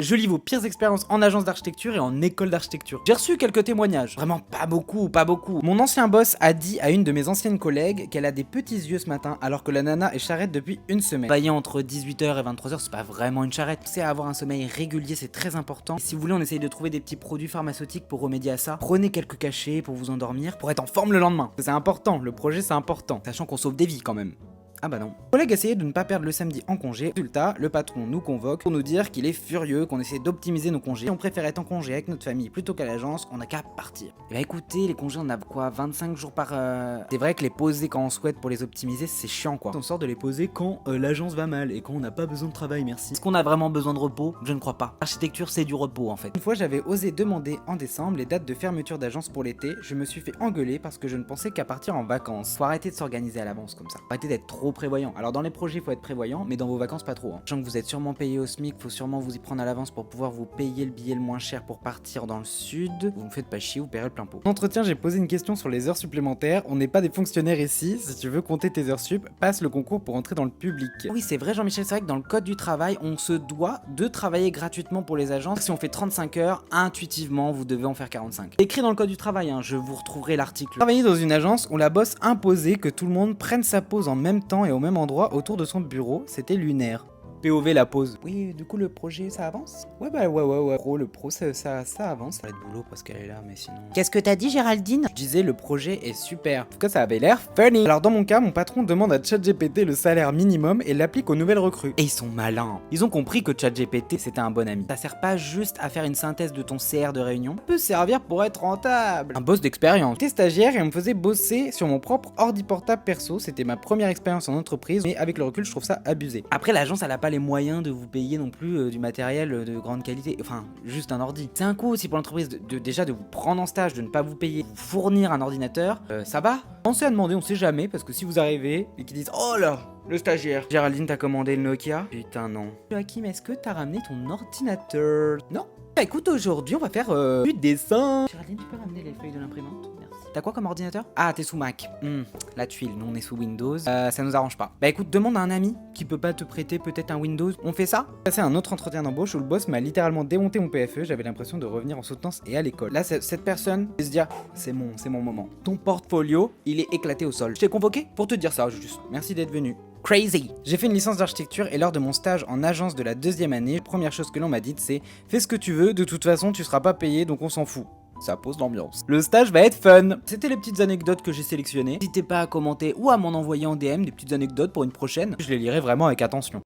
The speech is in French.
Je lis vos pires expériences en agence d'architecture et en école d'architecture. J'ai reçu quelques témoignages. Vraiment pas beaucoup, pas beaucoup. Mon ancien boss a dit à une de mes anciennes collègues qu'elle a des petits yeux ce matin alors que la nana est charrette depuis une semaine. Travailler entre 18h et 23h, c'est pas vraiment une charrette. C'est avoir un sommeil régulier, c'est très important. Et si vous voulez, on essaye de trouver des petits produits pharmaceutiques pour remédier à ça. Prenez quelques cachets pour vous endormir, pour être en forme le lendemain. C'est important, le projet c'est important. Sachant qu'on sauve des vies quand même. Ah bah non. Mon collègue essayait de ne pas perdre le samedi en congé. Résultat, le patron nous convoque pour nous dire qu'il est furieux, qu'on essaie d'optimiser nos congés. Si on préfère être en congé avec notre famille plutôt qu'à l'agence, on n'a qu'à partir. Et bah écoutez, les congés on a quoi, 25 jours par... C'est vrai que les poser quand on souhaite pour les optimiser, c'est chiant quoi. On sort de les poser quand l'agence va mal et quand on n'a pas besoin de travail, merci. Est-ce qu'on a vraiment besoin de repos? Je ne crois pas. L'architecture c'est du repos en fait. Une fois j'avais osé demander en décembre les dates de fermeture d'agence pour l'été. Je me suis fait engueuler parce que je ne pensais qu'à partir en vacances. Faut arrêter de s'organiser à l'avance comme ça. Faut arrêter d'être trop prévoyant. Alors dans les projets, faut être prévoyant, mais dans vos vacances, pas trop. Sachant que vous êtes sûrement payé au SMIC, faut sûrement vous y prendre à l'avance pour pouvoir vous payer le billet le moins cher pour partir dans le sud. Vous me faites pas chier, vous paierez le plein pot. En entretien, j'ai posé une question sur les heures supplémentaires. On n'est pas des fonctionnaires ici. Si tu veux compter tes heures sup, passe le concours pour entrer dans le public. Oui, c'est vrai, Jean-Michel, c'est vrai que dans le code du travail, on se doit de travailler gratuitement pour les agences. Si on fait 35 heures, intuitivement, vous devez en faire 45. C'est écrit dans le code du travail, hein, je vous retrouverai l'article. Travailler dans une agence où la boss imposait que tout le monde prenne sa pause en même temps et au même endroit autour de son bureau, c'était lunaire. POV la pause. Oui, du coup le projet ça avance? Ouais. Le pro ça avance. Elle est de boulot parce qu'elle est là, mais sinon... Qu'est-ce que t'as dit Géraldine? Je disais le projet est super. En tout cas ça avait l'air funny. Alors dans mon cas, mon patron demande à ChatGPT le salaire minimum et l'applique aux nouvelles recrues. Et ils sont malins. Ils ont compris que ChatGPT c'était un bon ami. Ça sert pas juste à faire une synthèse de ton CR de réunion. Ça peut servir pour être rentable. Un boss d'expérience. J'étais stagiaire et on me faisait bosser sur mon propre ordi portable perso. C'était ma première expérience en entreprise, mais avec le recul je trouve ça abusé. Après l'agence elle a pas les moyens de vous payer non plus du matériel de grande qualité, enfin juste un ordi. C'est un coût aussi pour l'entreprise déjà de vous prendre en stage, de ne pas vous payer, vous fournir un ordinateur, ça va. Pensez à demander, on sait jamais, parce que si vous arrivez et qu'ils disent oh là, le stagiaire, Géraldine t'as commandé le Nokia? Putain non. Joachim, est-ce que t'as ramené ton ordinateur? Non. Bah écoute, aujourd'hui on va faire du dessin. Géraldine, tu peux ramener les feuilles de l'imprimante? Merci. T'as quoi comme ordinateur? Ah, t'es sous Mac. La tuile, nous on est sous Windows. Ça nous arrange pas. Bah écoute, demande à un ami qui peut pas te prêter peut-être un Windows. On fait ça? J'ai passé un autre entretien d'embauche où le boss m'a littéralement démonté mon PFE. J'avais l'impression de revenir en soutenance et à l'école. Là, cette personne va se dire, c'est mon moment. Ton portfolio, il est éclaté au sol. Je t'ai convoqué pour te dire ça, juste. Merci d'être venu. Crazy. J'ai fait une licence d'architecture et lors de mon stage en agence de la deuxième année, la première chose que l'on m'a dite c'est fais ce que tu veux, de toute façon tu seras pas payé donc on s'en fout. Ça pose l'ambiance. Le stage va être fun. C'était les petites anecdotes que j'ai sélectionnées. N'hésitez pas à commenter ou à m'en envoyer en DM des petites anecdotes pour une prochaine. Je les lirai vraiment avec attention.